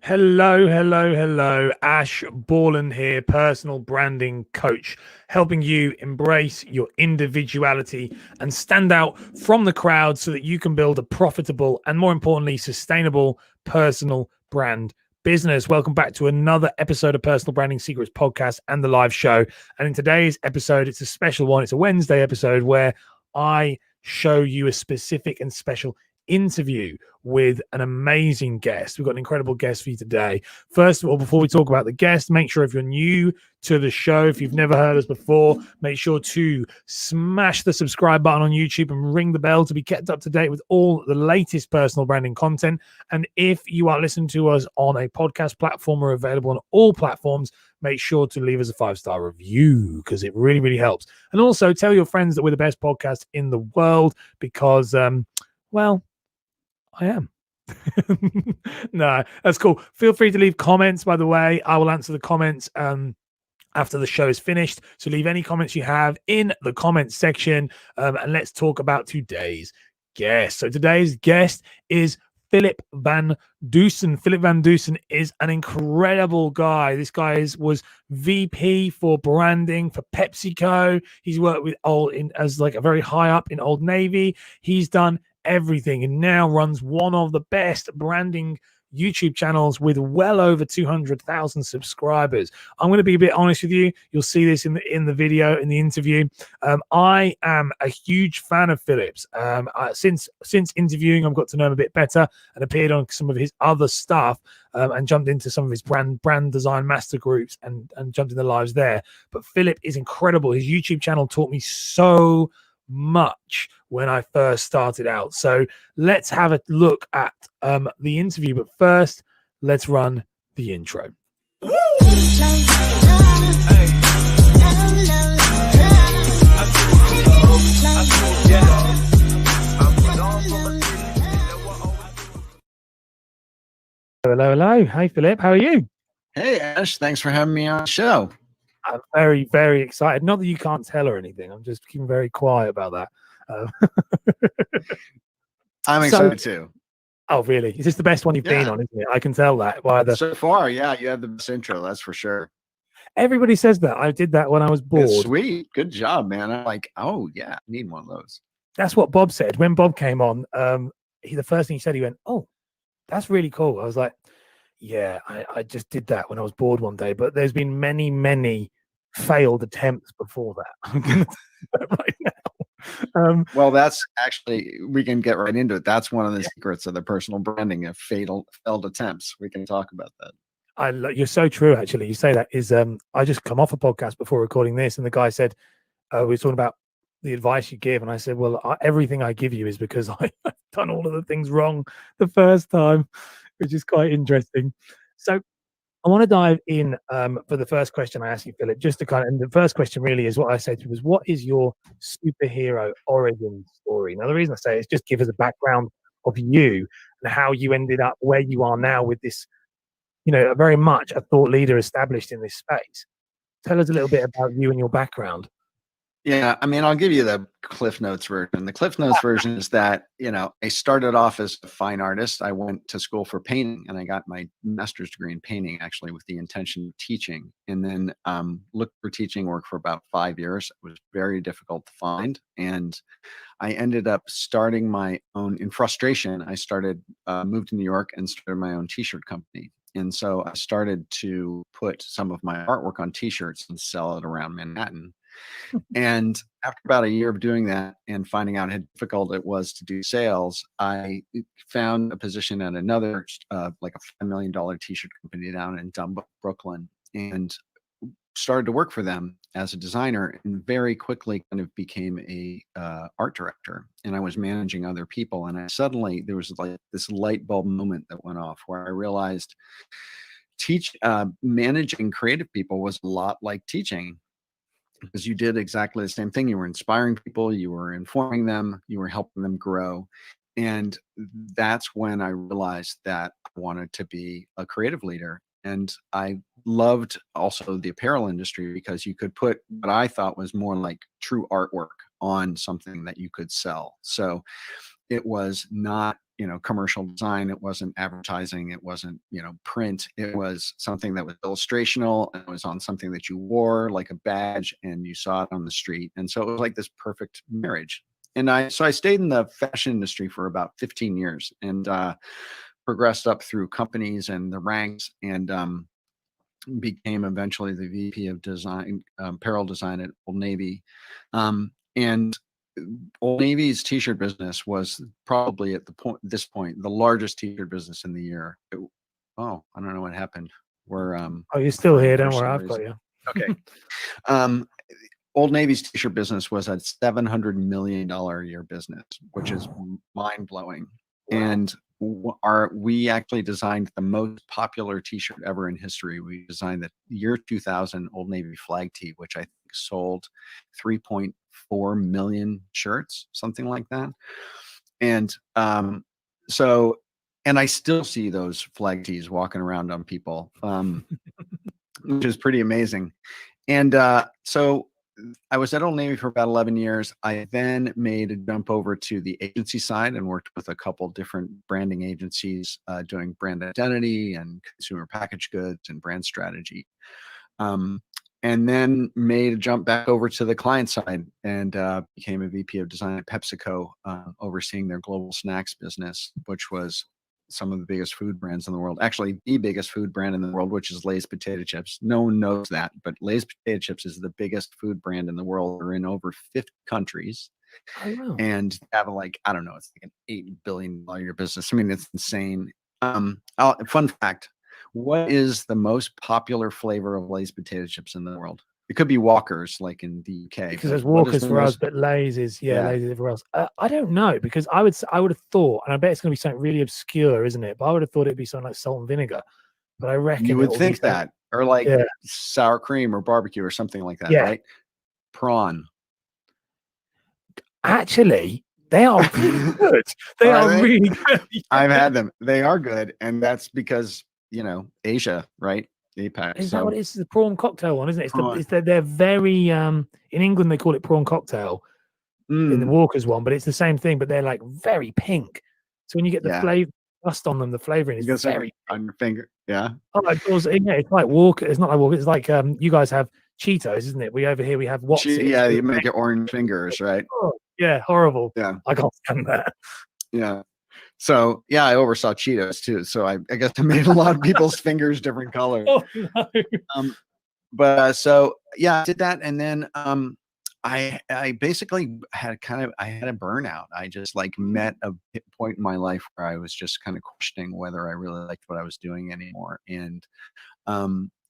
Hello, hello, hello. Ash Borland here, personal branding coach, helping you embrace your individuality and stand out from the crowd so that you can build a profitable and, more importantly, sustainable personal brand business. Welcome back to another episode of Personal Branding Secrets Podcast and the live show. And in today's episode, it's a special one. It's a Wednesday episode where I show you a specific and special interview with an amazing guest. We've got an incredible guest for you today. First of all, before we talk about the guest, make sure if you're new to the show, if you've never heard us before, make sure to smash the subscribe button on YouTube and ring the bell to be kept up to date with all the latest personal branding content. And if you are listening to us on a podcast platform, we're available on all platforms. Make sure to leave us a 5-star review because it really, really helps. And also tell your friends that we're the best podcast in the world because, well, I am. No, that's cool. Feel free to leave comments, by the way. I will answer the comments after the show is finished. So leave any comments you have in the comments section. And let's talk about today's guest. So today's guest is Philip VanDusen. Philip VanDusen is an incredible guy. This guy was VP for branding for PepsiCo. He's worked with as like a very high up in Old Navy. He's done everything and now runs one of the best branding YouTube channels with well over 200,000 subscribers. I'm going to be a bit honest with you. You'll see this in the video, in the interview. I am a huge fan of Philip's. Since interviewing, I've got to know him a bit better and appeared on some of his other stuff and jumped into some of his brand design master groups and jumped in the lives there. But Philip is incredible. His YouTube channel taught me so much when I first started out. So let's have a look at the interview. But first, let's run the intro. Hello. Hi, Philip. How are you? Hey, Ash. Thanks for having me on the show. I'm very, very excited. Not that you can't tell or anything. I'm just keeping very quiet about that. I'm excited too. Oh, really? Is this the best one you've been on, isn't it? I can tell that. So far, yeah, you have the best intro, that's for sure. Everybody says that. I did that when I was bored. It's sweet. Good job, man. I'm like, oh, yeah, I need one of those. That's what Bob said. When Bob came on, the first thing he said, he went, oh, that's really cool. I was like, yeah, I just did that when I was bored one day. But there's been many, many failed attempts before that. Right now. Well, that's actually, we can get right into it. That's one of the secrets of the personal branding of failed attempts. We can talk about that. You're so true, actually. You say that is, I just come off a podcast before recording this, and the guy said, we were talking about the advice you give. And I said, well, everything I give you is because I've done all of the things wrong the first time, which is quite interesting. So I want to dive in for the first question I asked you, Philip, just to and the first question really is what I said to you was, what is your superhero origin story? Now, the reason I say it is just give us a background of you and how you ended up where you are now with this, very much a thought leader established in this space. Tell us a little bit about you and your background. Yeah, I mean, I'll give you the Cliff Notes version. The Cliff Notes version is that, I started off as a fine artist. I went to school for painting and I got my master's degree in painting, actually, with the intention of teaching. And then looked for teaching work for about 5 years. It was very difficult to find. And I ended up starting my own, in frustration, I moved to New York and started my own t-shirt company. And so I started to put some of my artwork on t-shirts and sell it around Manhattan. And after about a year of doing that and finding out how difficult it was to do sales, I found a position at another, like a $5 million t-shirt company down in Brooklyn, and started to work for them as a designer, and very quickly kind of became a art director. And I was managing other people. And there was like this light bulb moment that went off where I realized managing creative people was a lot like teaching. Because you did exactly the same thing. You were inspiring people, you were informing them, you were helping them grow. And that's when I realized that I wanted to be a creative leader. And I loved also the apparel industry because you could put what I thought was more like true artwork on something that you could sell. So it was not commercial design. It wasn't advertising. It wasn't, print. It was something that was illustrational, and it was on something that you wore like a badge and you saw it on the street. And so it was like this perfect marriage. And I stayed in the fashion industry for about 15 years and progressed up through companies and the ranks, and became eventually the VP of design, apparel design at Old Navy. And Old Navy's t-shirt business was probably at this point, the largest t-shirt business in the year. Oh, I don't know what happened. We're Oh, you're still here. Don't worry, some I've got reason. you. Okay. Old Navy's t-shirt business was a $700 million a year business, which is mind blowing. Wow. And we actually designed the most popular t-shirt ever in history. We designed the year 2000 Old Navy flag tee, which I think sold 3.4 million shirts, something like that. And and I still see those flag tees walking around on people, which is pretty amazing. And so I was at Old Navy for about 11 years. I then made a jump over to the agency side and worked with a couple different branding agencies, doing brand identity and consumer packaged goods and brand strategy. And then made a jump back over to the client side and became a VP of design at PepsiCo, overseeing their global snacks business, which was some of the biggest food brands in the world. Actually, the biggest food brand in the world, which is Lay's potato chips. No one knows that, but Lay's potato chips is the biggest food brand in the world. They're in over 50 countries. Oh, wow. And have I don't know, it's like an $8 billion a year business. I mean, it's insane. Fun fact: what is the most popular flavor of Lay's potato chips in the world? It could be Walker's, like in the UK. Because there's Walker's for us, but Lay's is Lay's is everywhere else. I don't know, because I would have thought, and I bet it's going to be something really obscure, isn't it? But I would have thought it'd be something like salt and vinegar. But I reckon you would think that, or like sour cream or barbecue or something like that, right? Prawn. Actually, they are really good. They are really good. I've had them. They are good, and that's because Asia, right? APAC. Is that what it is? The prawn cocktail one, isn't it? They're very in England they call it prawn cocktail in the Walker's one, but it's the same thing. But they're like very pink. So when you get the flavor dust on them, the flavoring is very on your finger. Yeah. Oh, it's like Walker. It's not like Walker. It's like you guys have Cheetos, isn't it? We over here we have what? Yeah, you make it orange fingers, right? Oh, yeah, horrible. Yeah, I can't stand that. Yeah. So I oversaw Cheetos too. So I guess I made a lot of people's fingers different colors. Oh no. But I did that, and then I basically had a burnout. I just met a point in my life where I was just kind of questioning whether I really liked what I was doing anymore, and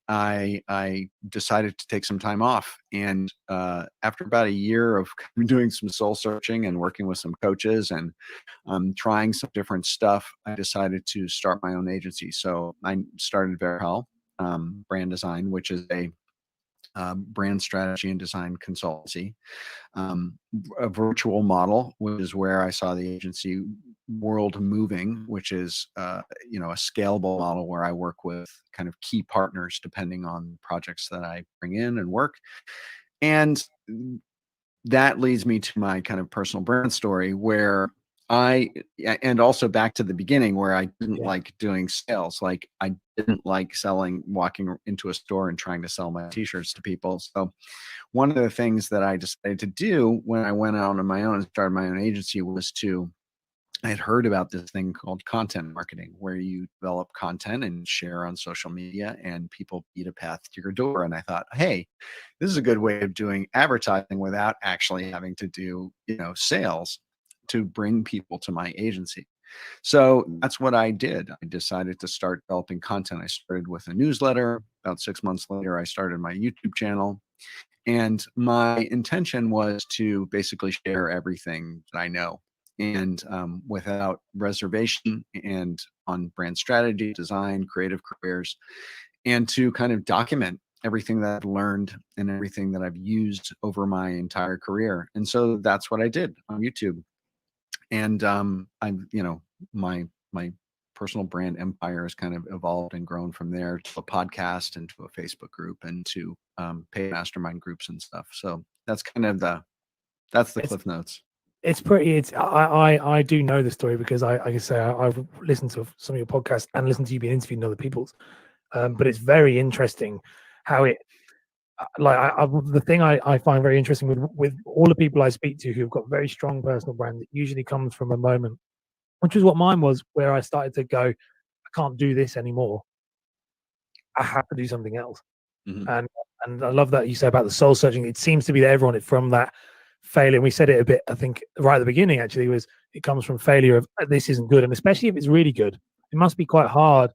I decided to take some time off. And after about a year of doing some soul searching and working with some coaches and trying some different stuff, I decided to start my own agency. So I started Verhel Brand Design, which is a brand strategy and design consultancy, a virtual model, which is where I saw the agency world moving, which is a scalable model where I work with kind of key partners depending on projects that I bring in and work. And that leads me to my kind of personal brand story, where and also back to the beginning, where I didn't like doing sales. Like I didn't like walking into a store and trying to sell my t-shirts to people. So one of the things that I decided to do when I went out on my own and started my own agency was I had heard about this thing called content marketing, where you develop content and share on social media and people beat a path to your door. And I thought, hey, this is a good way of doing advertising without actually having to do, sales, to bring people to my agency. So that's what I did. I decided to start developing content. I started with a newsletter. About 6 months later, I started my YouTube channel. And my intention was to basically share everything that I know, and without reservation, and on brand strategy, design, creative careers, and to kind of document everything that I've learned and everything that I've used over my entire career. And so that's what I did on YouTube. And my personal brand empire has kind of evolved and grown from there to a podcast and to a Facebook group and to paid mastermind groups and stuff. So that's kind of the cliff notes. It's pretty. I do know the story because I can say I've listened to some of your podcasts and listened to you being interviewed in other people's. But it's very interesting how it the thing I find very interesting with all the people I speak to who've got very strong personal brands, it usually comes from a moment, which is what mine was, where I started to go, I can't do this anymore. I have to do something else. Mhm. And I love that you say about the soul searching. It seems to be that everyone from that failure. And we said it a bit, I think, right at the beginning. Actually, was it comes from failure of this isn't good, and especially if it's really good, it must be quite hard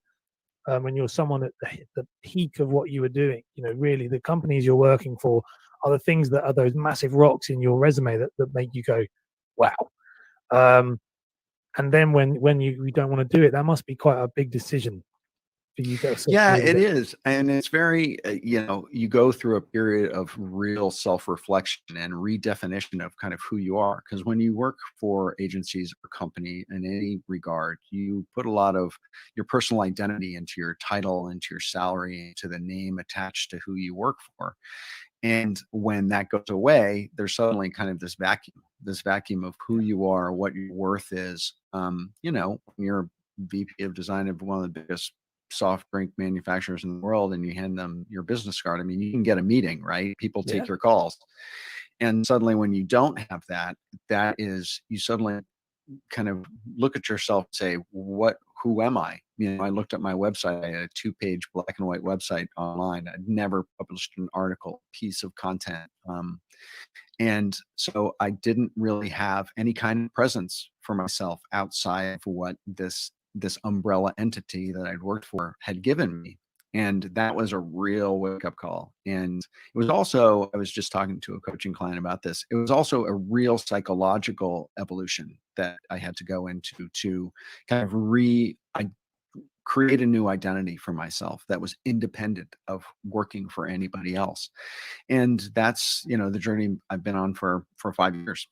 when you're someone at the peak of what you were doing. You know, really, the companies you're working for are the things that are those massive rocks in your resume that make you go, wow. And then when you don't want to do it, that must be quite a big decision for you to. Yeah, it is. And it's very, you go through a period of real self-reflection and redefinition of kind of who you are. Because when you work for agencies or company in any regard, you put a lot of your personal identity into your title, into your salary, into the name attached to who you work for. And when that goes away, there's suddenly kind of this vacuum of who you are, what your worth is. When you're VP of design of one of the biggest soft drink manufacturers in the world and you hand them your business card, I mean, you can get a meeting, right? People take your calls. And suddenly when you don't have that, that is, you suddenly kind of look at yourself and say, who am I? I looked at my website. I had a 2-page black and white website online. I'd never published an article, piece of content. And so I didn't really have any kind of presence for myself outside of what this umbrella entity that I'd worked for had given me. And that was a real wake-up call. And it was also, I was just talking to a coaching client about this. It was also a real psychological evolution that I had to go into to kind of create a new identity for myself that was independent of working for anybody else. And that's, the journey I've been on for 5 years.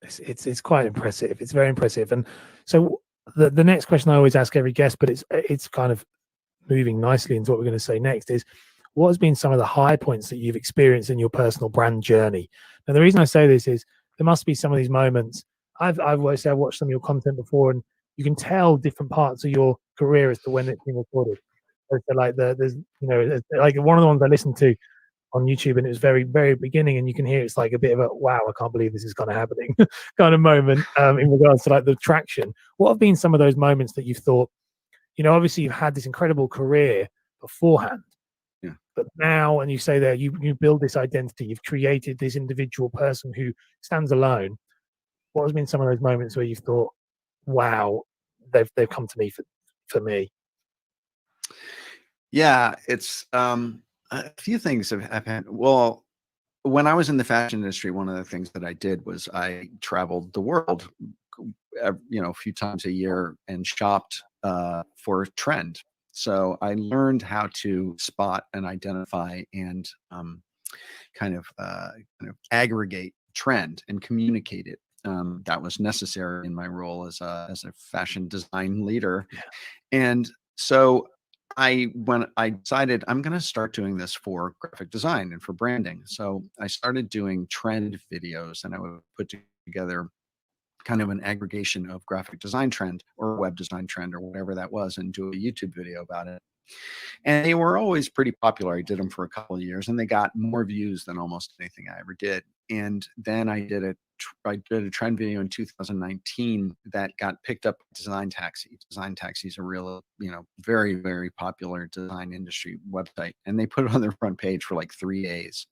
It's quite impressive. It's very impressive. And so the next question I always ask every guest, but it's kind of moving nicely into what we're going to say next, is what has been some of the high points that you've experienced in your personal brand journey? Now, the reason I say this is there must be some of these moments. I've watched some of your content before, and you can tell different parts of your career as to when it's been recorded. So like there's like one of the ones I listened to on YouTube, and it was very, very beginning, and you can hear it's like a bit of a wow, I can't believe this is kind of happening kind of moment in regards to like the traction. What have been some of those moments that you've thought, obviously you've had this incredible career beforehand, but now, and you say there, you build this identity, you've created this individual person who stands alone. What has been some of those moments where you've thought, wow, they've come to me for me? Yeah, it's a few things have happened. Well, when I was in the fashion industry, one of the things that I did was I traveled the world, a few times a year and shopped for trend. So I learned how to spot and identify and kind of aggregate trend and communicate it. That was necessary in my role as a fashion design leader. And so when I decided I'm going to start doing this for graphic design and for branding. So I started doing trend videos, and I would put together kind of an aggregation of graphic design trend or web design trend or whatever that was, and do a YouTube video about it. And they were always pretty popular. I did them for a couple of years, and they got more views than almost anything I ever did. And then I did a trend video in 2019 that got picked up by Design Taxi. Design Taxi is a real, very, very popular design industry website, and they put it on their front page for like 3 days.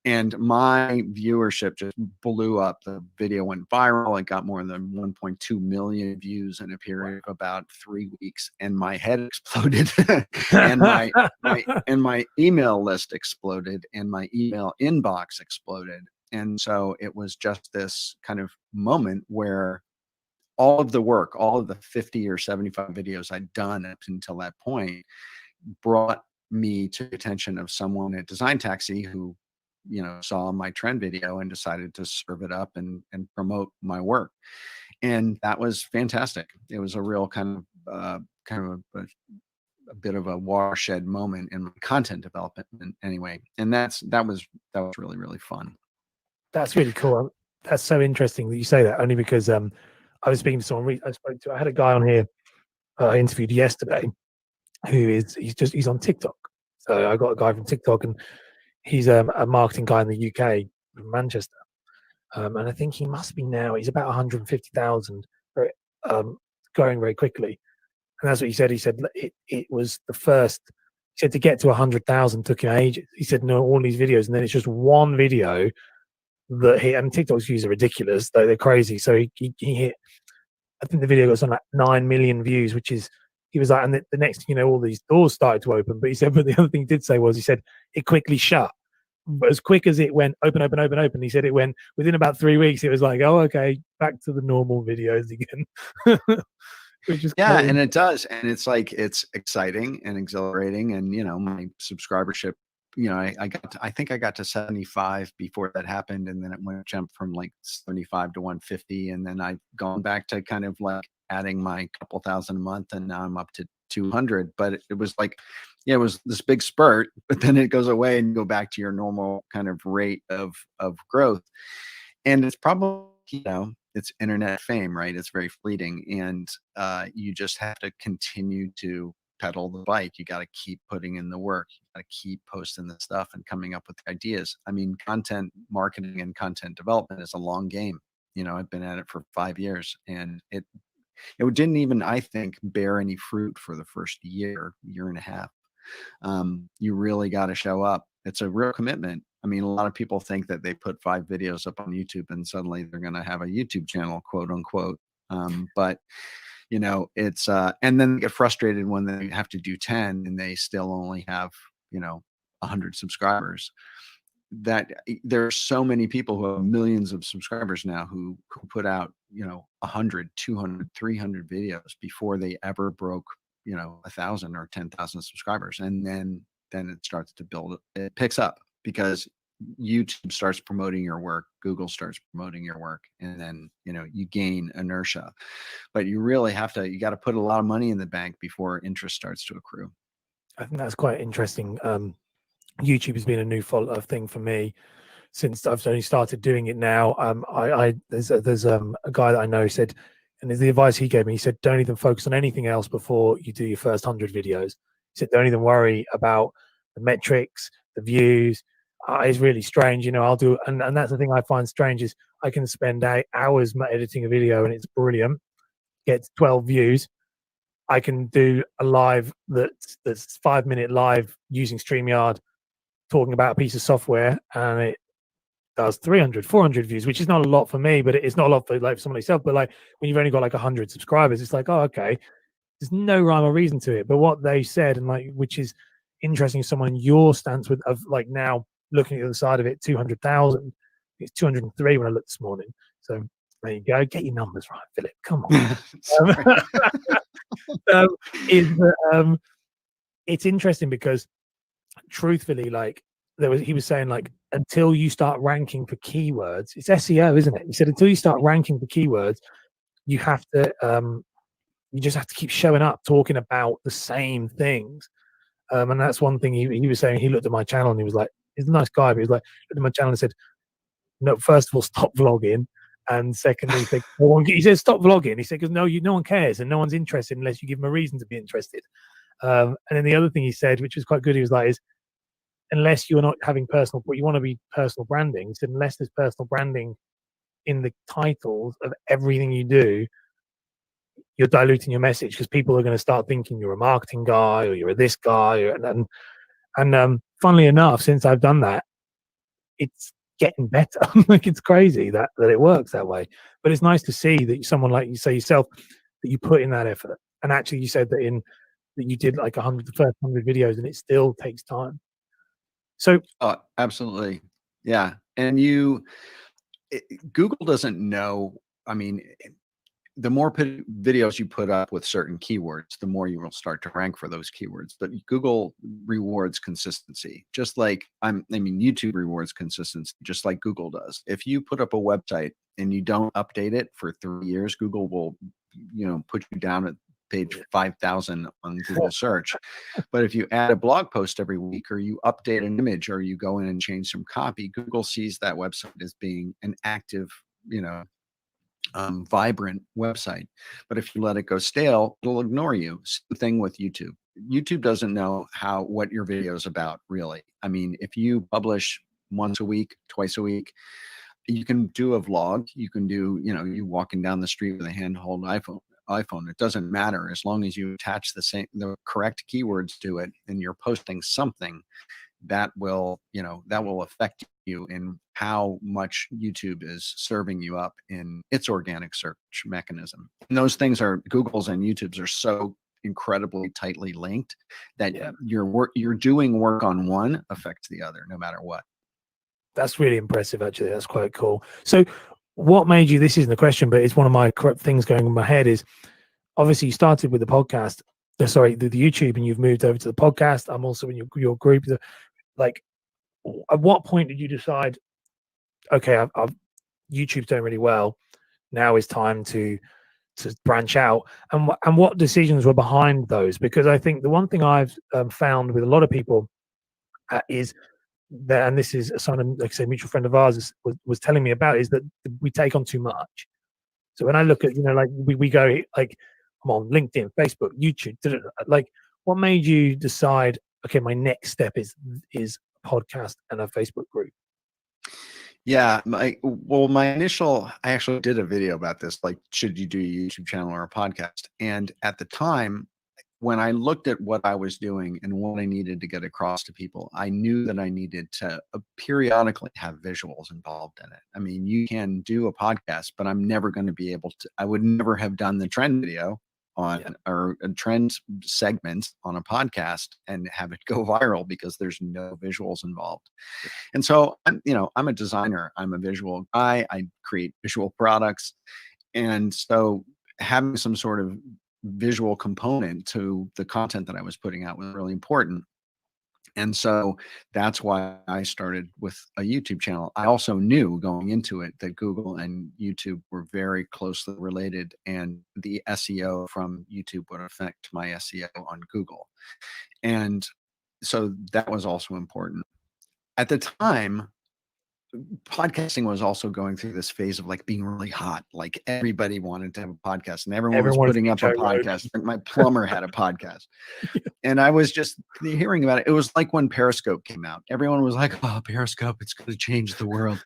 And my viewership just blew up. The video went viral. It got more than 1.2 million views in a period of about 3 weeks. And my head exploded, and my email list exploded, and my email inbox exploded. And so it was just this kind of moment where all of the work, all of the 50 or 75 videos I'd done up until that point, brought me to the attention of someone at Design Taxi who saw my trend video and decided to serve it up and promote my work. And that was fantastic. It was a real kind of a bit of a watershed moment in my content development anyway. And that was really, really fun. That's really cool. that's so interesting that you say that. Only because I was speaking to someone. I had a guy on here I interviewed yesterday he's on TikTok. So I got a guy from TikTok, and he's a marketing guy in the UK from Manchester. And I think he must be now. He's about 150,000, growing very quickly. And that's what he said. He said it was the first. He said to get to 100,000 took him ages. He said no, all these videos, and then it's just one video that he. And TikTok's views are ridiculous. They're crazy. So he hit. I think the video got something like 9 million views, which is. He was like, and the next, all these doors started to open. But he said, but the other thing he did say was, he said it quickly shut. But as quick as it went open, he said it went within about 3 weeks. It was like, oh, okay, back to the normal videos again. Which is crazy. And it does, and it's like it's exciting and exhilarating, and my subscribership. I think I got to 75 before that happened, and then it went jumped from like 75 to 150, and then I've gone back to kind of like adding my couple thousand a month, and now I'm up to 200. But it was like, it was this big spurt, but then it goes away and you go back to your normal kind of rate of growth. And it's probably, it's internet fame, right? It's very fleeting, and you just have to continue to pedal the bike. You got to keep putting in the work. You got to keep posting the stuff and coming up with ideas. I mean, content marketing and content development is a long game. I've been at it for 5 years, and it didn't even, I think, bear any fruit for the first year and a half. You really got to show up. It's a real commitment. I mean, a lot of people think that they put 5 videos up on YouTube and suddenly they're going to have a YouTube channel, quote unquote. But it's and then they get frustrated when they have to do 10 and they still only have 100 subscribers. That there are so many people who have millions of subscribers now who put out 100, 200, 300 videos before they ever broke 1,000 or 10,000 subscribers, and then it starts to build. It picks up because YouTube starts promoting your work, Google starts promoting your work, and then you gain inertia. But you really you got to put a lot of money in the bank before interest starts to accrue. I think that's quite interesting. YouTube has been a new thing for me since I've only started doing it now. There's a guy that I know said, and the advice he gave me, he said, don't even focus on anything else before you do your first 100 videos. He said, don't even worry about the metrics, the views. It's really strange, I'll do, and that's the thing I find strange is I can spend hours editing a video and it's brilliant, gets 12 views. I can do a live that's 5-minute live using StreamYard, talking about a piece of software, and it does 300, 400 views, which is not a lot for me, but it's not a lot for like somebody else. But like when you've only got like 100 subscribers, it's like, oh, okay, there's no rhyme or reason to it. But what they said, and like, which is interesting, someone in your stance of like now looking at the other side of it, 200,000, it's 203 when I looked this morning. So there you go, get your numbers right, Philip. Come on. It's interesting because truthfully, like he was saying, like until you start ranking for keywords, it's SEO, isn't it? He said until you start ranking for keywords, you have to you just have to keep showing up, talking about the same things. And that's one thing he was saying. He looked at my channel and he was like, he's a nice guy, but he was like, looked at my channel and said, no, first of all, stop vlogging. And secondly, he said, stop vlogging. He said, because no one cares and no one's interested unless you give them a reason to be interested. And then the other thing he said, which was quite good, he was like, unless you're not having you want to be personal branding. He said, unless there's personal branding in the titles of everything you do, you're diluting your message because people are going to start thinking you're a marketing guy or you're this guy. And funnily enough, since I've done that, it's getting better. Like it's crazy that it works that way. But it's nice to see that someone like you say yourself, that you put in that effort. And actually you said that you did like the first 100 videos, and it still takes time. So absolutely. Yeah. And Google doesn't know. I mean, the more videos you put up with certain keywords, the more you will start to rank for those keywords. But Google rewards consistency, just like YouTube rewards consistency, just like Google does. If you put up a website and you don't update it for 3 years, Google will, put you down at page 5,000 on Google search. But if you add a blog post every week, or you update an image, or you go in and change some copy, Google sees that website as being an active vibrant website. But if you let it go stale, it'll ignore you. Same thing with YouTube. YouTube doesn't know what your video is about, really. I mean, if you publish once a week, twice a week, you can do a vlog. You can do, you walking down the street with a handheld iPhone. It doesn't matter as long as you attach the correct keywords to it and you're posting something that will affect you in how much YouTube is serving you up in its organic search mechanism. And those things Google's and YouTube's are so incredibly tightly linked that you're doing work on one affects the other no matter what. That's really impressive, actually. That's quite cool. So what made you, this isn't a question, but it's one of my things going in my head, is obviously you started with the podcast, the YouTube, and you've moved over to the podcast. I'm also in your group. Like, at what point did you decide, okay, I've YouTube's doing really well, now is time to branch out, and what decisions were behind those? Because I think the one thing I've found with a lot of people is that, and this is someone, like I say, mutual friend of ours was telling me about, is that we take on too much. So when I look at, like we go, like, I'm on LinkedIn, Facebook, YouTube, like, what made you decide, okay, my next step is a podcast and a Facebook group? Yeah, I actually did a video about this, like, should you do a YouTube channel or a podcast? And at the time, when I looked at what I was doing and what I needed to get across to people, I knew that I needed to periodically have visuals involved in it. I mean, you can do a podcast, but I'm never going to be able to, I would never have done the trend video or a trend segment on a podcast and have it go viral because there's no visuals involved. And so I'm a designer, I'm a visual guy, I create visual products. And so having some sort of visual component to the content that I was putting out was really important. And so that's why I started with a YouTube channel. I also knew going into it that Google and YouTube were very closely related, and the SEO from YouTube would affect my SEO on Google. And so that was also important. At the time, podcasting was also going through this phase of like being really hot. Like everybody wanted to have a podcast and everyone was putting up a podcast. My plumber had a podcast. And I was just hearing about it. It was like when Periscope came out. Everyone was like, oh, Periscope, it's going to change the world.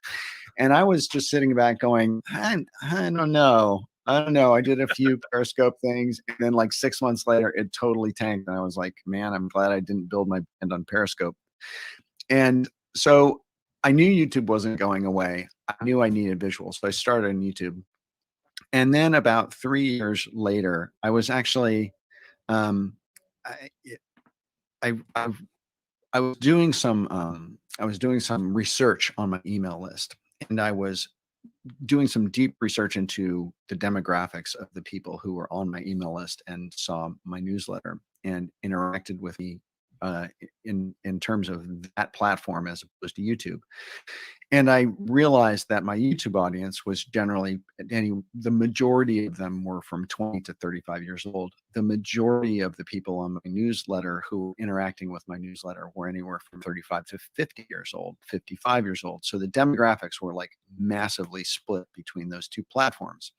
And I was just sitting back going, I don't know. I don't know. I did a few Periscope things. And then like 6 months later, it totally tanked. And I was like, man, I'm glad I didn't build my brand on Periscope. And so I knew YouTube wasn't going away. I knew I needed visuals. So I started on YouTube. And then about 3 years later, I was actually, I was doing some research on my email list, and I was doing some deep research into the demographics of the people who were on my email list and saw my newsletter and interacted with me in terms of that platform as opposed to YouTube. And I realized that my YouTube audience was generally, the majority of them were from 20 to 35 years old. The majority of the people on my newsletter who were interacting with my newsletter were anywhere from 35 to 50 years old, 55 years old. So the demographics were like massively split between those two platforms.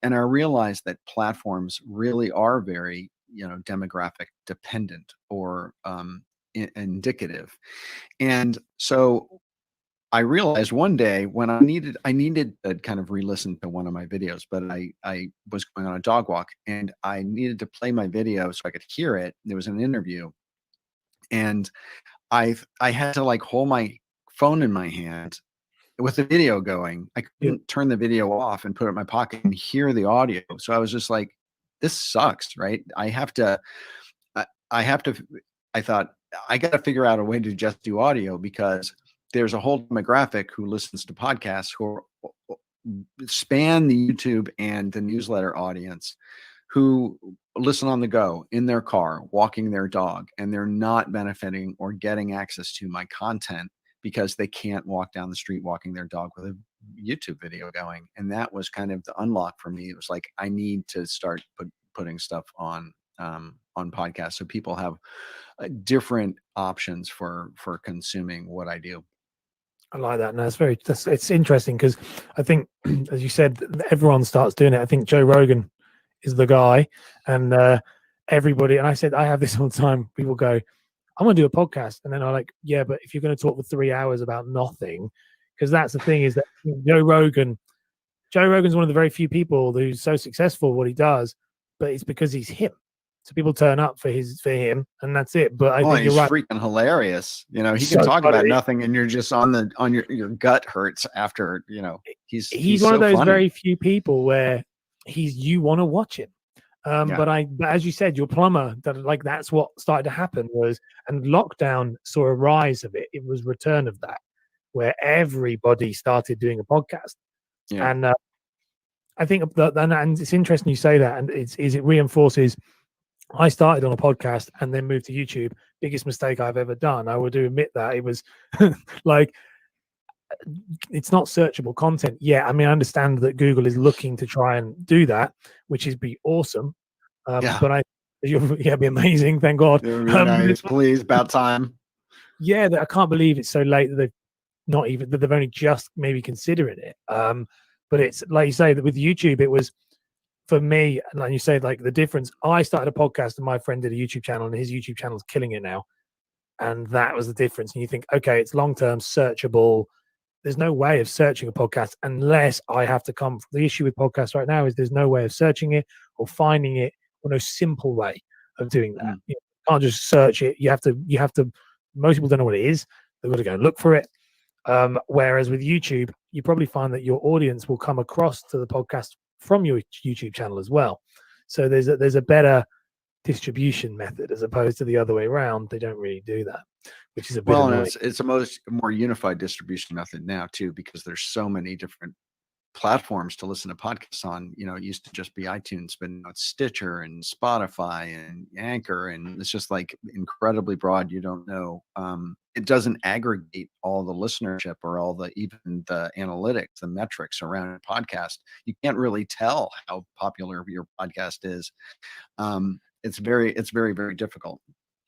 And I realized that platforms really are very, demographic dependent or indicative. And so I realized one day when I needed to kind of re-listen to one of my videos, but I was going on a dog walk and I needed to play my video so I could hear it. There was an interview, and I had to like hold my phone in my hand with the video going. I couldn't turn the video off and put it in my pocket and hear the audio. So I was just like, this sucks, right? I thought I got to figure out a way to just do audio, because there's a whole demographic who listens to podcasts who span the YouTube and the newsletter audience, who listen on the go, in their car, walking their dog, and they're not benefiting or getting access to my content because they can't walk down the street walking their dog with a YouTube video going. And that was kind of the unlock for me. It was like, I need to start putting stuff on podcasts so people have different options for consuming what I do. I like that. No, it's interesting because I think, as you said, everyone starts doing it. I think Joe Rogan is the guy, and everybody. And I said I have this all the time. People go, "I'm going to do a podcast," and then I'm like, "Yeah, but if you're going to talk for 3 hours about nothing, because that's the thing is that Joe Rogan's one of the very few people who's so successful at what he does, but it's because he's him. So people turn up for him, and that's it. But I Oh, think you're he's right. freaking hilarious. You know, he So can talk about funny. nothing and you're just on your gut hurts after, you know, He's he's one of so those funny. very few people where you want to watch him. Yeah. But as you said, your plumber, that's what started to happen and lockdown saw a rise of it. It was return of that, where everybody started doing a podcast. Yeah. And I think and it's interesting you say that, and it reinforces. I started on a podcast and then moved to YouTube. Biggest mistake I've ever done. I would admit that it was like it's not searchable content. Yeah, I mean, I understand that Google is looking to try and do that, which is be awesome. Yeah. But it'd be amazing. Thank God. It would be nice. Please, about time. Yeah, I can't believe it's so late that they've only just maybe considering it. But it's like you say that with YouTube, it was for me, and like you say, like the difference. I started a podcast, and my friend did a YouTube channel, and his YouTube channel is killing it now. And that was the difference. And you think, okay, it's long term, searchable. There's no way of searching a podcast unless I have to come. The issue with podcasts right now is there's no way of searching it or finding it, or no simple way of doing that. You can't just search it. You have to. Most people don't know what it is. They've got to go and look for it. Whereas with YouTube, you probably find that your audience will come across to the podcast from your YouTube channel as well. So there's a better distribution method as opposed to the other way around. They don't really do that, which is a bit annoying. It's a more unified distribution method now too, because there's so many different platforms to listen to podcasts on. You know, it used to just be iTunes, but now it's Stitcher and Spotify and Anchor, and it's just like incredibly broad. You don't know. It doesn't aggregate all the listenership or even the analytics, the metrics around a podcast. You can't really tell how popular your podcast is. It's very, very difficult.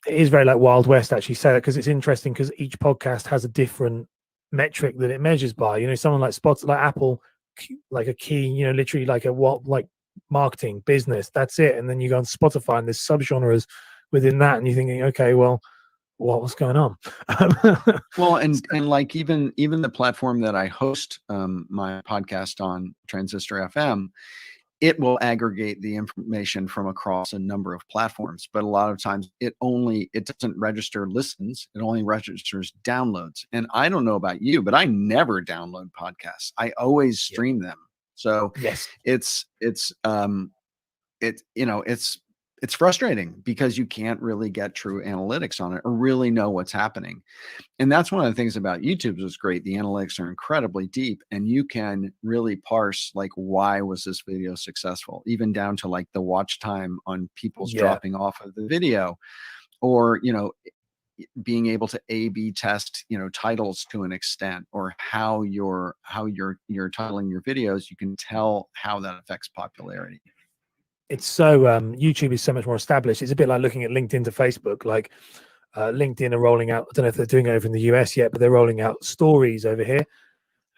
It is very like Wild West, actually, say that, because it's interesting because each podcast has a different metric that it measures by. You know, someone like Apple, like a key, you know, literally like like marketing, business, that's it. And then you go on Spotify and there's subgenres within that, and you're thinking, okay, well, what's going on? Well, and like even the platform that I host my podcast on, Transistor FM, it will aggregate the information from across a number of platforms, but a lot of times it doesn't register listens. It only registers downloads. And I don't know about you, but I never download podcasts. I always stream them. So yes, it's frustrating because you can't really get true analytics on it or really know what's happening. And that's one of the things about YouTube is great. The analytics are incredibly deep, and you can really parse like, why was this video successful, even down to like the watch time on people's dropping off of the video, or, you know, being able to A/B test, you know, titles to an extent, or how you're titling your videos. You can tell how that affects popularity. It's so YouTube is so much more established. It's a bit like looking at LinkedIn to Facebook. Like LinkedIn are rolling out, I don't know if they're doing it over in the US yet, but they're rolling out stories over here.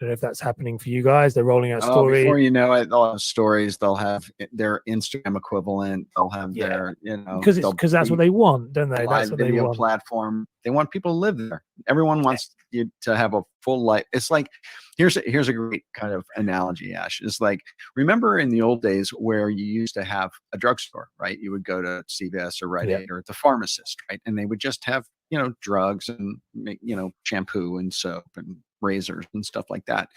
I don't know if that's happening for you guys. They're rolling out stories. Before you know it, they'll have stories. They'll have their Instagram equivalent. They'll have their, you know, because that's what they want, don't they? That's what video they want. platform. They want people to live there. Everyone wants you to have a full life. It's like, here's a great kind of analogy, Ash. It's like, remember in the old days where you used to have a drugstore, right? You would go to CVS or Rite Aid or the pharmacist, right? And they would just have, you know, drugs and, you know, shampoo and soap and razors and stuff like that.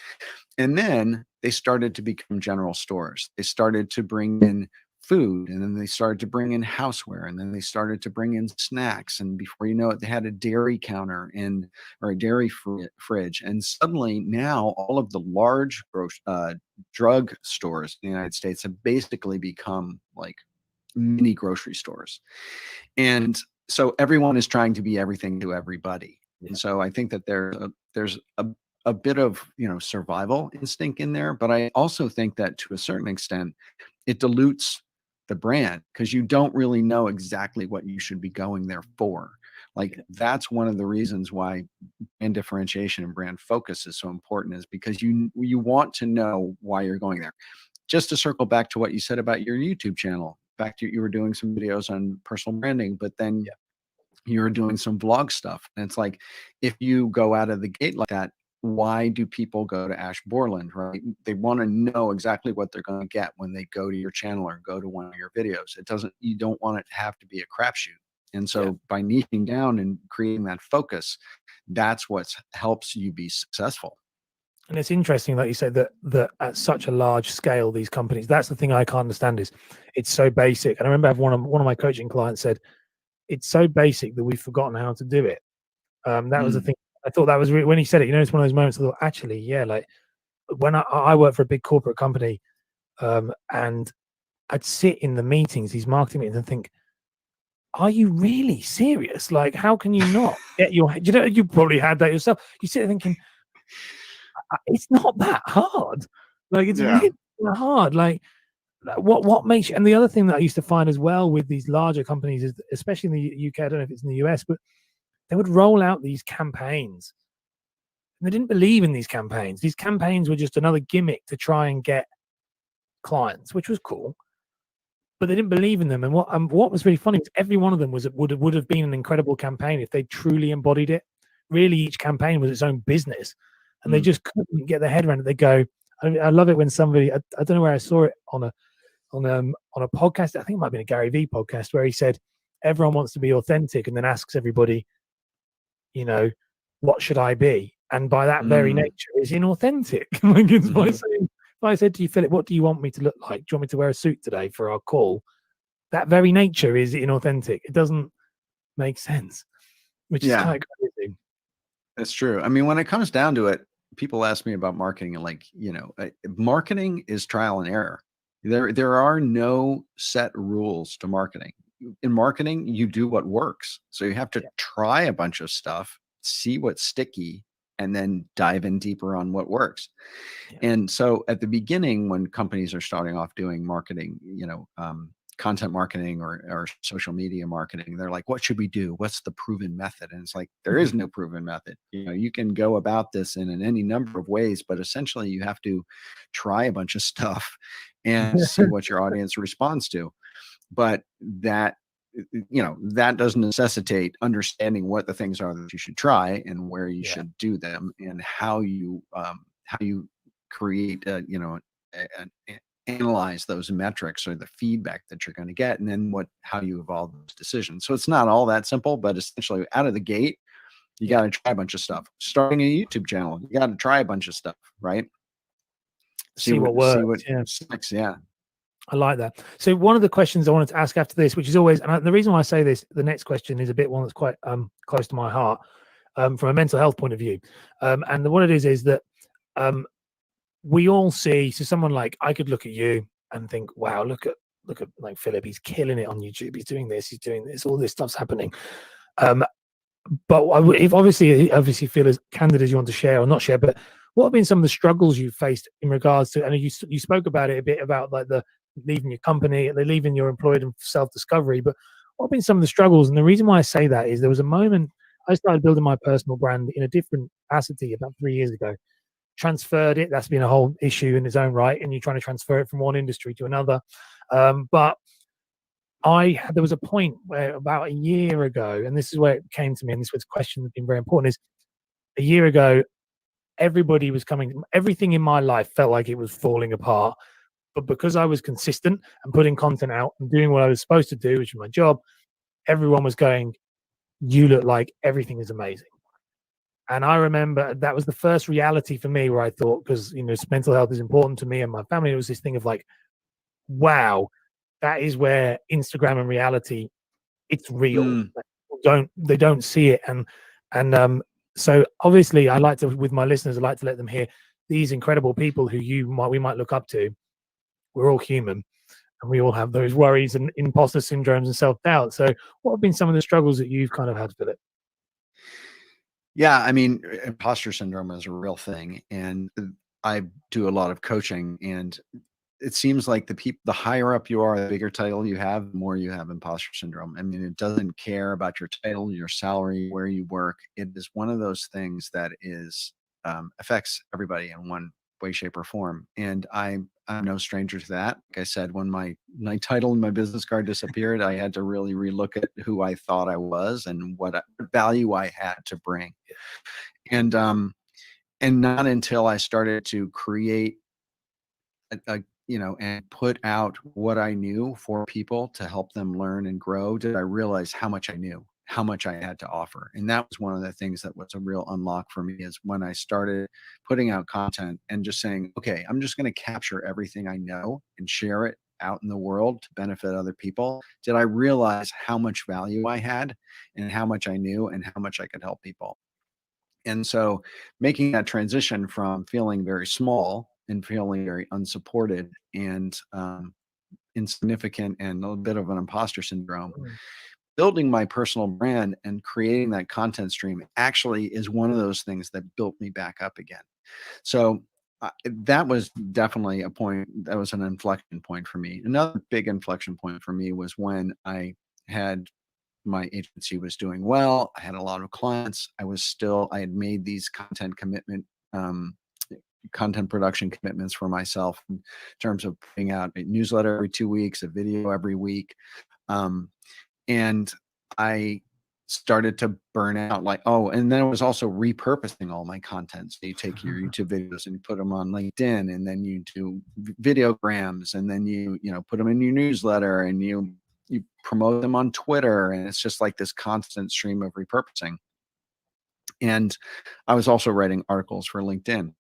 And then they started to become general stores. They started to bring in food, and then they started to bring in houseware, and then they started to bring in snacks, and before you know it, they had a dairy counter or a dairy fridge. And suddenly now all of the large drug stores in the United States have basically become like mini grocery stores. And so everyone is trying to be everything to everybody. And so I think that there's a bit of, you know, survival instinct in there, but I also think that to a certain extent it dilutes the brand, because you don't really know exactly what you should be going there for. Like that's one of the reasons why brand differentiation and brand focus is so important, is because you want to know why you're going there. Just to circle back to what you said about your YouTube channel, back to you were doing some videos on personal branding, but then you're doing some vlog stuff. And it's like, if you go out of the gate like that, why do people go to Ash Borland, right? They want to know exactly what they're going to get when they go to your channel or go to one of your videos. You don't want it to have to be a crapshoot. And so by niching down and creating that focus, that's what helps you be successful. And it's interesting, like you said, that at such a large scale, these companies, that's the thing I can't understand, is it's so basic. And I remember one of my coaching clients said, it's so basic that we've forgotten how to do it. That was the thing. I thought that was when he said it, it's one of those moments I thought, actually, yeah, like when I work for a big corporate company, and I'd sit in the meetings, these marketing meetings, and think, are you really serious? Like, how can you not get you probably had that yourself. You sit there thinking, it's not that hard. Like, it's really not hard. Like, what makes you, and the other thing that I used to find as well with these larger companies is, especially in the UK, I don't know if it's in the US, but they would roll out these campaigns. And they didn't believe in these campaigns. These campaigns were just another gimmick to try and get clients, which was cool, but they didn't believe in them. And what was really funny was every one of them would have been an incredible campaign if they truly embodied it. Really, each campaign was its own business, and they just couldn't get their head around it. They go, I love it when somebody, I don't know where I saw it on a podcast. I think it might have been a Gary Vee podcast, where he said everyone wants to be authentic, and then asks everybody, what should I be? And by that very nature is inauthentic. Like, it's by saying, if I said to you, Philip, what do you want me to look like? Do you want me to wear a suit today for our call? That very nature is inauthentic. It doesn't make sense, which is quite crazy. That's true. I mean, when it comes down to it, people ask me about marketing, and like, marketing is trial and error. There are no set rules to marketing. In marketing, you do what works. So you have to try a bunch of stuff, see what's sticky, and then dive in deeper on what works. And so at the beginning, when companies are starting off doing marketing, content marketing or social media marketing, they're like, what should we do? What's the proven method? And it's like, there is no proven method. You can go about this in any number of ways, but essentially you have to try a bunch of stuff and see what your audience responds to. But that doesn't necessitate understanding what the things are that you should try and where you should do them, and how you create analyze those metrics or the feedback that you're going to get, and then how you evolve those decisions. So it's not all that simple, but essentially out of the gate, you got to try a bunch of stuff. Starting a YouTube channel, you got to try a bunch of stuff, right? See what works. Yeah. I like that. So one of the questions I wanted to ask after this, which is always, and the reason why I say this, the next question is a bit one that's quite close to my heart, from a mental health point of view. And what it is that we all see, so someone like, I could look at you and think, wow, look at like Philip, he's killing it on YouTube. He's doing this, all this stuff's happening. But if obviously feel as candid as you want to share or not share, but what have been some of the struggles you've faced in regards to, and you spoke about it a bit, about like the leaving your company, leaving your employed and self-discovery, but what have been some of the struggles? And the reason why I say that is there was a moment I started building my personal brand in a different capacity about 3 years ago, transferred it. That's been a whole issue in its own right, and you're trying to transfer it from one industry to another. But there was a point where about a year ago, and this is where it came to me, and this was a question that's been very important, is a year ago, everybody was everything in my life felt like it was falling apart. But because I was consistent and putting content out and doing what I was supposed to do, which was my job, everyone was going, you look like everything is amazing. And I remember that was the first reality for me where I thought, because, mental health is important to me and my family, it was this thing of like, wow, that is where Instagram and reality, it's real. They don't see it. And so obviously I like to, with my listeners, I like to let them hear these incredible people who we might look up to. We're all human, and we all have those worries and imposter syndromes and self-doubt. So what have been some of the struggles that you've kind of had, Philip? Yeah, I mean, imposter syndrome is a real thing, and I do a lot of coaching, and it seems like the higher up you are, the bigger title you have, the more you have imposter syndrome. I mean, it doesn't care about your title, your salary, where you work. It is one of those things that is affects everybody in one way, shape, or form. And I'm no stranger to that. Like I said, when my title and my business card disappeared, I had to really relook at who I thought I was and what value I had to bring. And not until I started to create and put out what I knew for people to help them learn and grow, did I realize how much I knew, how much I had to offer. And that was one of the things that was a real unlock for me, is when I started putting out content and just saying, okay, I'm just going to capture everything I know and share it out in the world to benefit other people. Did I realize how much value I had and how much I knew and how much I could help people? And so making that transition from feeling very small and feeling very unsupported and insignificant and a little bit of an imposter syndrome, building my personal brand and creating that content stream actually is one of those things that built me back up again. So that was definitely a point. That was an inflection point for me. Another big inflection point for me was when my agency was doing well. I had a lot of clients. I had made these content production commitments for myself in terms of putting out a newsletter every 2 weeks, a video every week. And I started to burn out, and then I was also repurposing all my content. So you take your YouTube videos and you put them on LinkedIn, and then you do videograms, and then you put them in your newsletter, and you promote them on Twitter, and it's just like this constant stream of repurposing. And I was also writing articles for LinkedIn.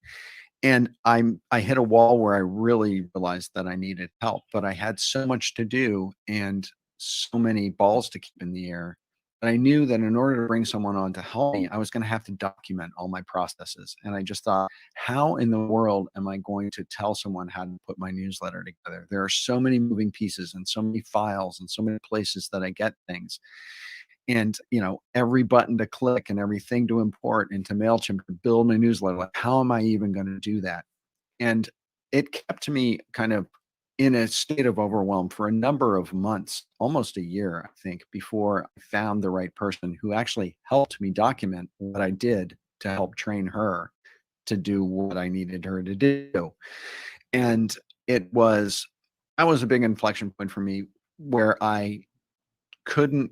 And I hit a wall where I really realized that I needed help, but I had so much to do and so many balls to keep in the air. But I knew that in order to bring someone on to help me, I was going to have to document all my processes. And I just thought, how in the world am I going to tell someone how to put my newsletter together? There are so many moving pieces and so many files and so many places that I get things. And every button to click and everything to import into MailChimp to build my newsletter. Like, how am I even going to do that? And it kept me kind of in a state of overwhelm for a number of months, almost a year, I think, before I found the right person who actually helped me document what I did to help train her to do what I needed her to do. And that was a big inflection point for me, where I couldn't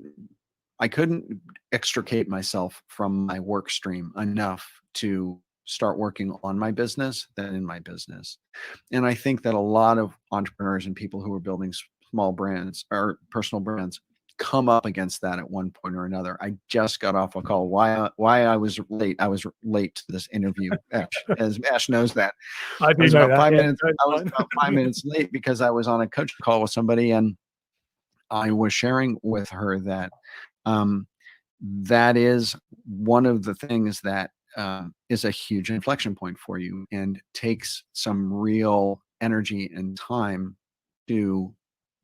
extricate myself from my work stream enough to start working on my business than in my business. And I think that a lot of entrepreneurs and people who are building small brands or personal brands come up against that at one point or another. I just got off a call. Why I was late? I was late to this interview. As Ash knows that. I do know that. I was about 5 minutes late because I was on a coaching call with somebody, and I was sharing with her that that is one of the things that is a huge inflection point for you, and takes some real energy and time to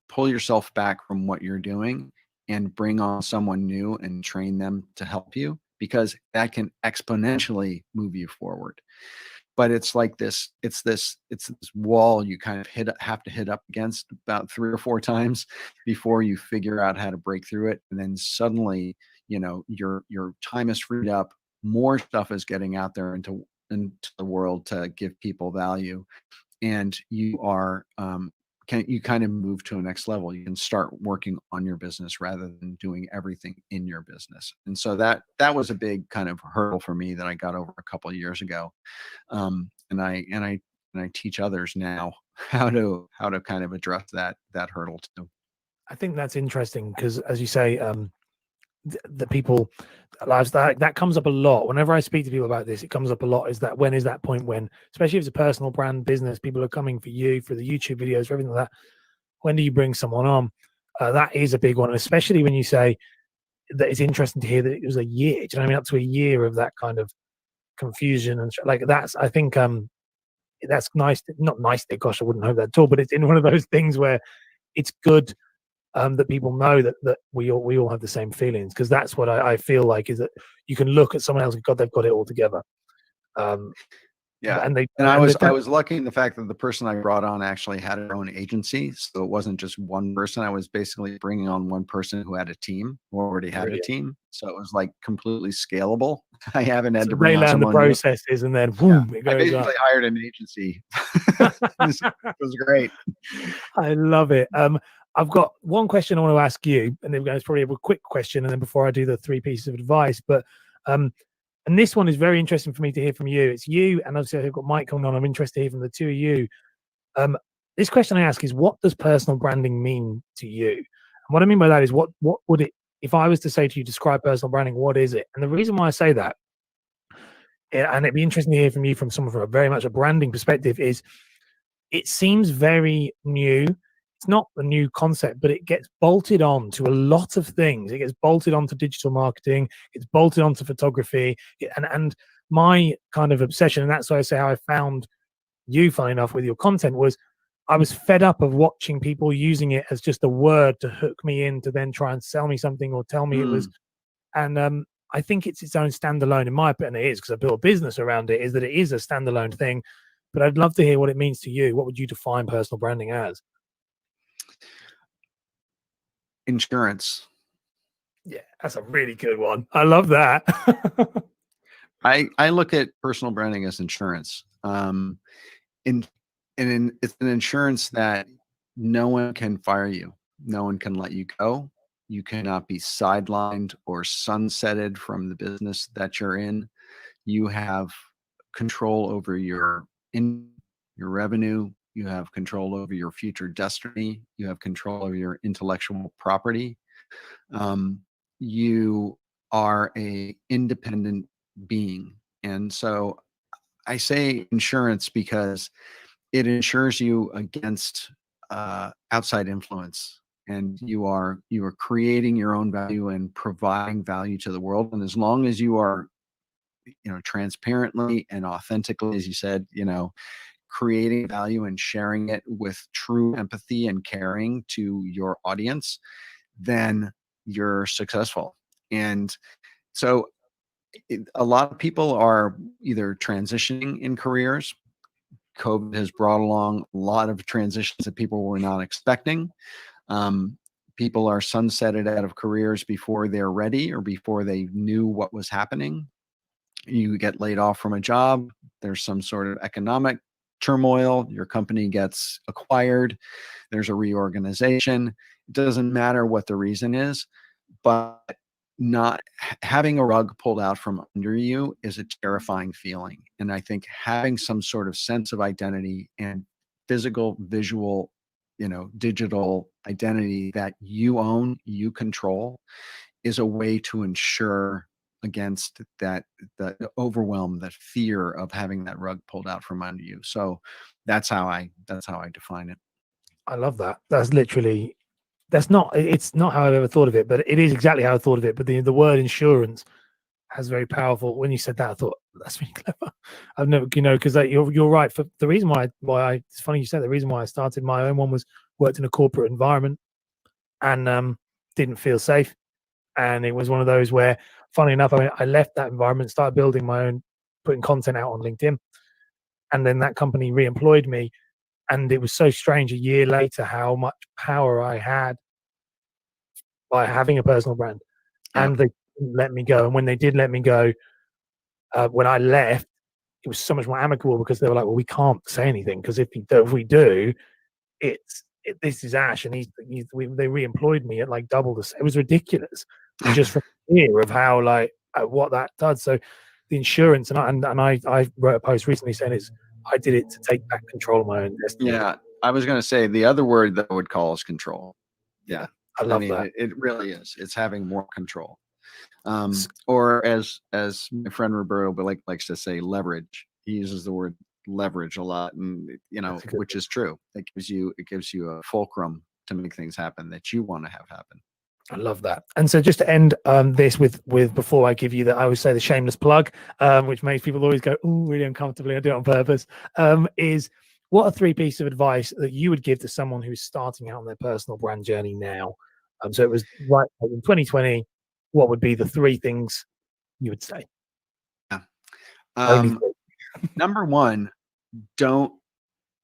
pull yourself back from what you're doing and bring on someone new and train them to help you, because that can exponentially move you forward. But it's like it's this wall you kind of have to hit up against about 3 or 4 times before you figure out how to break through it. And then suddenly, your time is freed up. More stuff is getting out there into the world to give people value. And you kind of move to a next level. You can start working on your business rather than doing everything in your business. And so that was a big kind of hurdle for me that I got over a couple of years ago. And I teach others now how to kind of address that hurdle too. I think that's interesting because, as you say, the people lives that comes up a lot whenever I speak to people about this. It comes up a lot. Is that when is that point when, especially if it's a personal brand business, people are coming for you for the YouTube videos, for everything like that. When do you bring someone on? That is a big one, especially when you say that. It's interesting to hear that it was a year. Do you know what I mean? Up to a year of that kind of confusion and like that's. I think that's nice. Not nice. Gosh, I wouldn't hope that at all. But it's in one of those things where it's good that people know that we all have the same feelings, because that's what I feel like, is that you can look at someone else and God, they've got it all together. Yeah. And I was lucky in the fact that the person I brought on actually had her own agency. So it wasn't just one person. I was basically bringing on one person who had a team, who already had a team. So it was like completely scalable. I haven't had to bring on someone the processes and then boom, it goes I basically up. hired an agency. It was great. I love it. I've got one question I want to ask you, and then it's probably a quick question, and then before I do the 3 pieces of advice, but and this one is very interesting for me to hear from you. It's you, and obviously I've got Mike coming on. I'm interested to hear from the two of you. This question I ask is, what does personal branding mean to you? And what I mean by that is, what would it, if I was to say to you, describe personal branding, what is it? And the reason why I say that, and it'd be interesting to hear from you from someone from a very much a branding perspective, is it seems very new. It's not a new concept, but it gets bolted on to a lot of things. It gets bolted onto digital marketing. It's bolted onto photography. And my kind of obsession, and that's why I say how I found you, funny enough, with your content, was I was fed up of watching people using it as just a word to hook me in to then try and sell me something or tell me it was. And I think it's its own standalone, in my opinion. It is, because I built a business around it, is that it is a standalone thing. But I'd love to hear what it means to you. What would you define personal branding as? Insurance. Yeah, that's a really good one. I love that. I look at personal branding as insurance. It's an insurance that no one can fire you. No one can let you go. You cannot be sidelined or sunsetted from the business that you're in. You have control over your revenue. You have control over your future destiny. You have control over your intellectual property. You are a independent being. And so I say insurance because it insures you against outside influence, and you are creating your own value and providing value to the world. And as long as you are, transparently and authentically, as you said, creating value and sharing it with true empathy and caring to your audience, then you're successful. And so a lot of people are either transitioning in careers. COVID has brought along a lot of transitions that people were not expecting. People are sunsetted out of careers before they're ready or before they knew what was happening. You get laid off from a job. There's some sort of economic turmoil. Your company gets acquired. There's a reorganization. It doesn't matter what the reason is, but not having a rug pulled out from under you is a terrifying feeling. And I think having some sort of sense of identity and physical, visual, digital identity that you own, you control, is a way to ensure against that, the overwhelm, that fear of having that rug pulled out from under you. So that's how I define it. I love that. That's literally, it's not how I've ever thought of it, but it is exactly how I thought of it. But the word insurance has very powerful. When you said that, I thought that's really clever. I've never, because you're right. For the reason why it's funny you said the reason why I started my own one was worked in a corporate environment and didn't feel safe. And it was one of those where, funny enough, I left that environment, started building my own, putting content out on LinkedIn. And then that company re-employed me. And it was so strange a year later how much power I had by having a personal brand. Yeah. And they didn't let me go. And when they did let me go, when I left, it was so much more amicable because they were like, well, we can't say anything because if we do, this is Ash, and they re-employed me at like double this. It was ridiculous, just from fear of how what that does. So the insurance, and I wrote a post recently saying I did it to take back control of my own destiny. Yeah, I was going to say the other word that I would call is control. Yeah, I love that. It really is. It's having more control. Or as my friend Roberto likes to say, leverage. He uses the word leverage a lot, and which is true. It gives you a fulcrum to make things happen that you want to have happen. I love that. And so just to end this with before I give you I always say the shameless plug, which makes people always go, oh, really uncomfortably, I do it on purpose, is what are 3 pieces of advice that you would give to someone who's starting out on their personal brand journey now? So it was right in 2020, what would be the 3 things you would say? Yeah. Number one, don't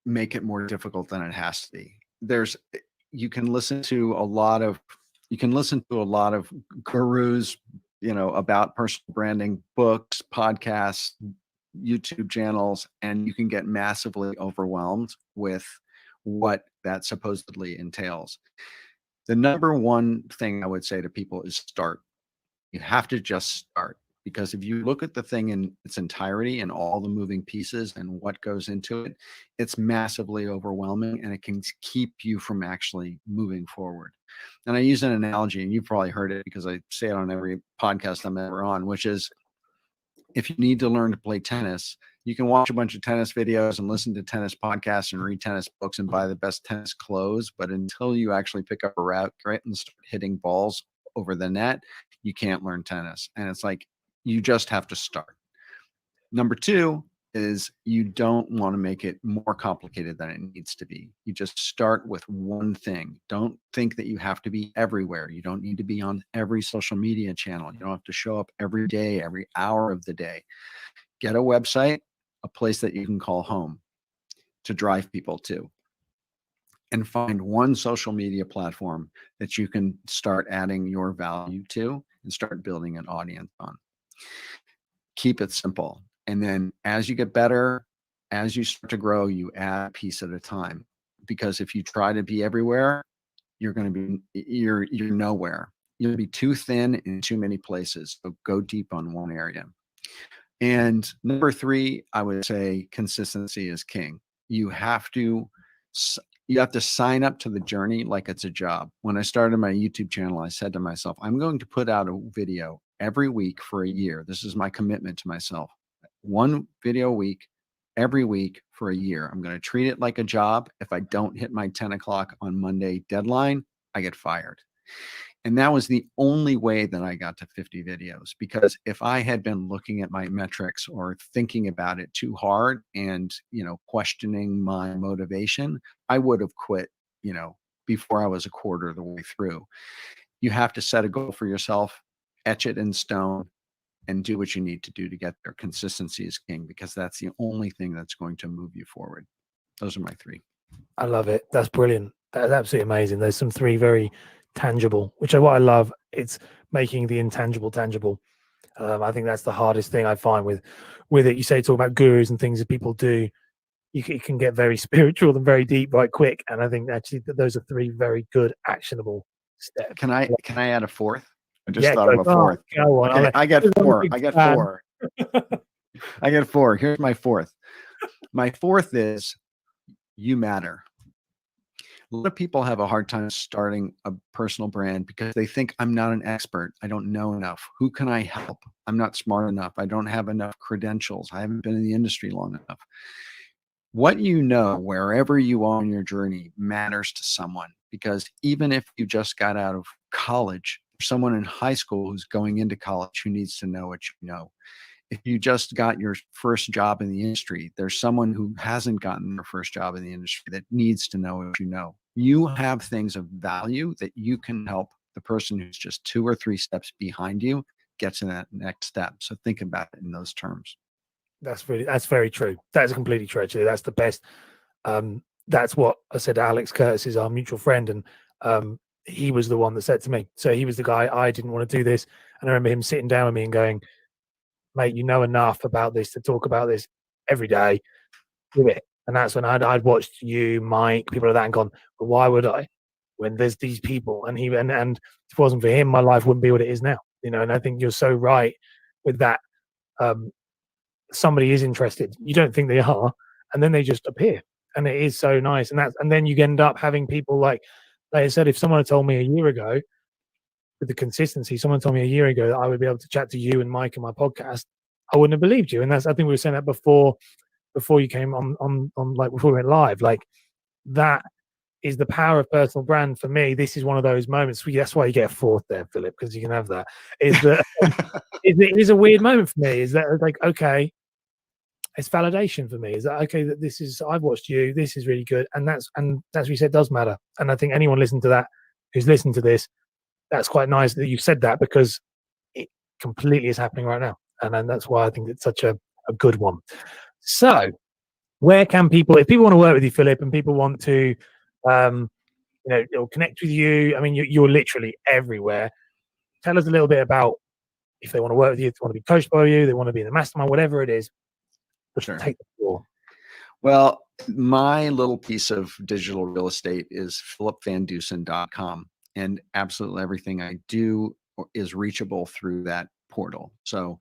make it more difficult than it has to be. You can listen to a lot of gurus, about personal branding, books, podcasts, YouTube channels, and you can get massively overwhelmed with what that supposedly entails. The number one thing I would say to people is start. You have to just start, because if you look at the thing in its entirety and all the moving pieces and what goes into it, it's massively overwhelming, and it can keep you from actually moving forward. And I use an analogy, and you've probably heard it because I say it on every podcast I'm ever on, which is, if you need to learn to play tennis, you can watch a bunch of tennis videos and listen to tennis podcasts and read tennis books and buy the best tennis clothes. But until you actually pick up a racket and start hitting balls over the net, you can't learn tennis. And it's like, you just have to start. Number two is, you don't want to make it more complicated than it needs to be. You just start with one thing. Don't think that you have to be everywhere. You don't need to be on every social media channel. You don't have to show up every day, every hour of the day. Get a website, a place that you can call home to drive people to, and find one social media platform that you can start adding your value to and start building an audience on. Keep it simple. And then as you get better, as you start to grow, you add a piece at a time. Because if you try to be everywhere, you're nowhere. You'll be too thin in too many places. So go deep on one area. And number three, I would say consistency is king. You have to sign up to the journey like it's a job. When I started my YouTube channel, I said to myself, I'm going to put out a video every week for a year. This is my commitment to myself. One video a week, every week for a year. I'm going to treat it like a job. If I don't hit my 10 o'clock on Monday deadline, I get fired. And that was the only way that I got to 50 videos, because if I had been looking at my metrics or thinking about it too hard and, questioning my motivation, I would have quit, before I was a quarter of the way through. You have to set a goal for yourself, etch it in stone, and do what you need to do to get there. Consistency is king, because that's the only thing that's going to move you forward. Those are my three. I love it. That's brilliant. That's absolutely amazing. There's some three very tangible, which is what I love. It's making the intangible tangible. I think that's the hardest thing I find with it. You say, talk about gurus and things that people do. It can get very spiritual and very deep right quick. And I think actually that those are three very good actionable steps. Can I add a fourth? I just thought of a fourth. Go on. Okay, I get four. I get four. Here's my fourth. My fourth is, you matter. A lot of people have a hard time starting a personal brand because they think, I'm not an expert. I don't know enough. Who can I help? I'm not smart enough. I don't have enough credentials. I haven't been in the industry long enough. What you know, wherever you are in your journey, matters to someone, because even if you just got out of college, someone in high school who's going into college who needs to know what you know. If you just got your first job in the industry, there's someone who hasn't gotten their first job in the industry that needs to know what you know. You have things of value that you can help the person who's just 2 or 3 steps behind you get to that next step. So think about it in those terms. That's very true. That's completely true. Actually, that's the best. That's what I said. Alex Curtis is our mutual friend, and he was the one that said to me. So he was the guy. I didn't want to do this, and I remember him sitting down with me and going, "Mate, you know enough about this to talk about this every day. Do it." And that's when I'd watched you, Mike, people like that, and gone, "But why would I? When there's these people." And if it wasn't for him, my life wouldn't be what it is now. And I think you're so right with that. Somebody is interested. You don't think they are, and then they just appear, and it is so nice. And then you end up having people like I said, if someone had told me a year ago, with the consistency, someone told me a year ago that I would be able to chat to you and Mike in my podcast, I wouldn't have believed you. And I think we were saying that before you came on like before we went live. Like, that is the power of personal brand for me. This is one of those moments. That's why you get a fourth there, Philip, because you can have that. Is that it is a weird moment for me. Is that like, okay, it's validation for me. Is that okay? That this is, I've watched you. This is really good, and that's what you said does matter. And I think anyone listening to that, who's listening to this, that's quite nice that you said that, because it completely is happening right now, and that's why I think it's such a good one. So where can people, if people want to work with you, Philip, and people want to, connect with you, I mean, you're literally everywhere. Tell us a little bit about if they want to work with you, if they want to be coached by you, they want to be in the mastermind, whatever it is. Sure. Take the floor. Well, my little piece of digital real estate is philipvandusen.com, and absolutely everything I do is reachable through that portal. So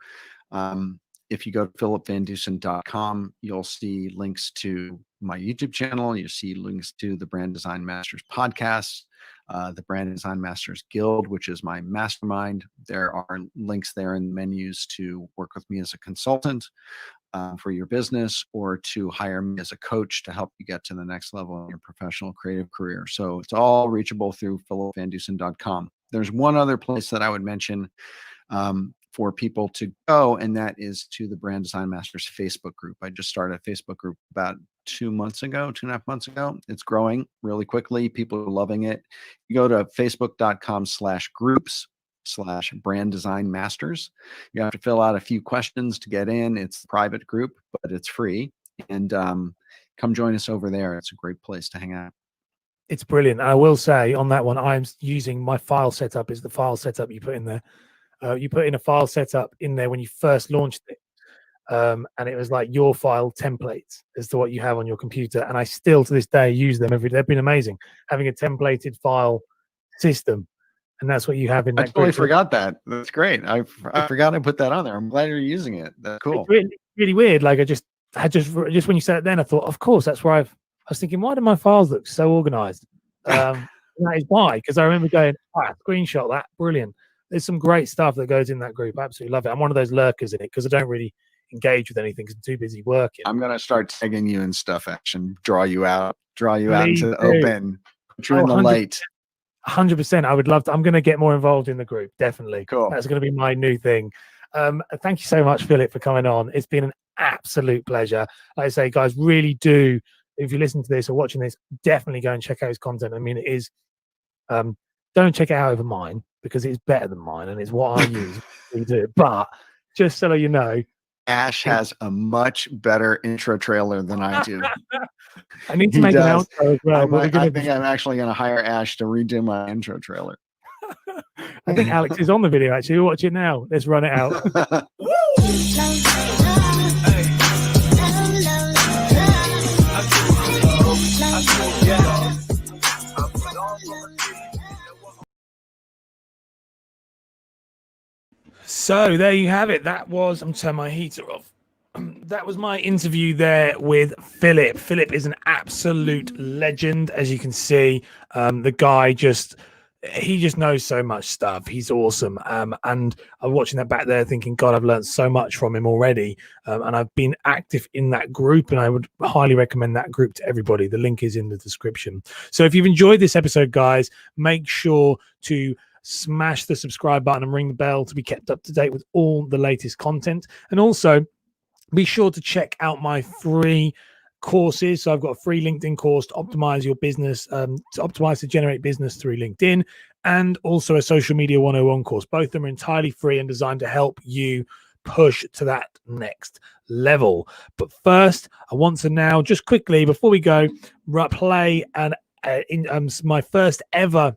if you go to philipvandusen.com, you'll see links to my YouTube channel. You'll see links to the Brand Design Masters podcast, the Brand Design Masters Guild, which is my mastermind. There are links there in the menus to work with me as a consultant for your business, or to hire me as a coach to help you get to the next level in your professional creative career. So it's all reachable through philipvandusen.com. There's one other place that I would mention for people to go, and that is to the Brand Design Masters Facebook group. I just started a Facebook group about 2.5 months ago. It's growing really quickly. People are loving it. You go to facebook.com/groups/brand design masters. You have to fill out a few questions to get in. It's a private group, but it's free. And come join us over there. It's a great place to hang out. It's brilliant. I will say on that one, I'm using my file setup is the file setup you put in there. You put in a file setup in there when you first launched it. And it was like your file templates as to what you have on your computer. And I still to this day use them every day. They've been amazing, having a templated file system. And that's what you have in that. I totally forgot that. That's great. I forgot I put that on there. I'm glad you're using it. That's cool. It's really, really weird. Like I just when you said it then, I thought, of course, that's where I was thinking, why do my files look so organized? That is why, because I remember going, screenshot that, brilliant. There's some great stuff that goes in that group. I absolutely love it. I'm one of those lurkers in it because I don't really engage with anything because I'm too busy working. I'm gonna start tagging you in stuff action, draw you out Please into the open, put you in the light. 100%. I would love to. I'm going to get more involved in the group. Definitely. Cool. That's going to be my new thing. Thank you so much, Philip, for coming on. It's been an absolute pleasure. Like I say, guys, really do. If you listen to this or watching this, definitely go and check out his content. I mean, it is. Don't check it out over mine because it's better than mine and it's what I use. We do. But just so you know, Ash has a much better intro trailer than I do. I need to make an outro as well. I think I'm actually going to hire Ash to redo my intro trailer. I think Alex is on the video, actually. Watch it now. Let's run it out. So there you have it. That was, I'm turning my heater off. That was my interview there with Philip. Philip is an absolute legend, as you can see. The guy he just knows so much stuff. He's awesome. And I'm watching that back there thinking, God, I've learned so much from him already. And I've been active in that group, and I would highly recommend that group to everybody. The link is in the description. So if you've enjoyed this episode, guys, make sure to smash the subscribe button and ring the bell to be kept up to date with all the latest content. And also be sure to check out my free courses. So I've got a free LinkedIn course to optimize your business, to generate business through LinkedIn, and also a social media 101 course. Both of them are entirely free and designed to help you push to that next level. But first, I want to now just quickly, before we go, play my first ever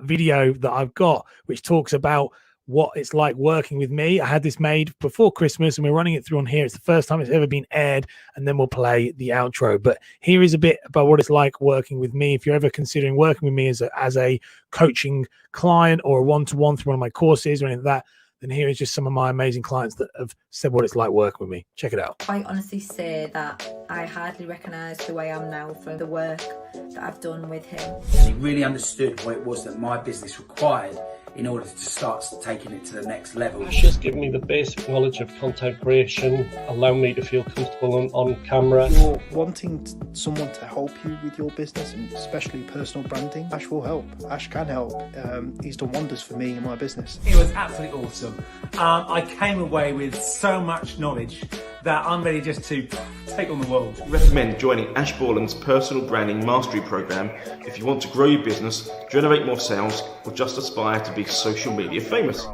video that I've got, which talks about what it's like working with me. I had this made before Christmas and we're running it through on here. It's the first time it's ever been aired, and then we'll play the outro. But here is a bit about what it's like working with me. If you're ever considering working with me as a coaching client or a one-to-one through one of my courses or anything like that, then here is just some of my amazing clients that have said what it's like working with me. Check it out. I honestly say that I hardly recognise who I am now from the work that I've done with him. He really understood what it was that my business required in order to start taking it to the next level. Ash has given me the basic knowledge of content creation, allowing me to feel comfortable on camera. You're wanting someone to help you with your business, and especially personal branding, Ash will help. Ash can help. He's done wonders for me in my business. It was absolutely awesome. I came away with so much knowledge that I'm ready just to take on the world. Recommend joining Ash Borland's Personal Branding Mastery Program if you want to grow your business, generate more sales, or just aspire to be social media famous.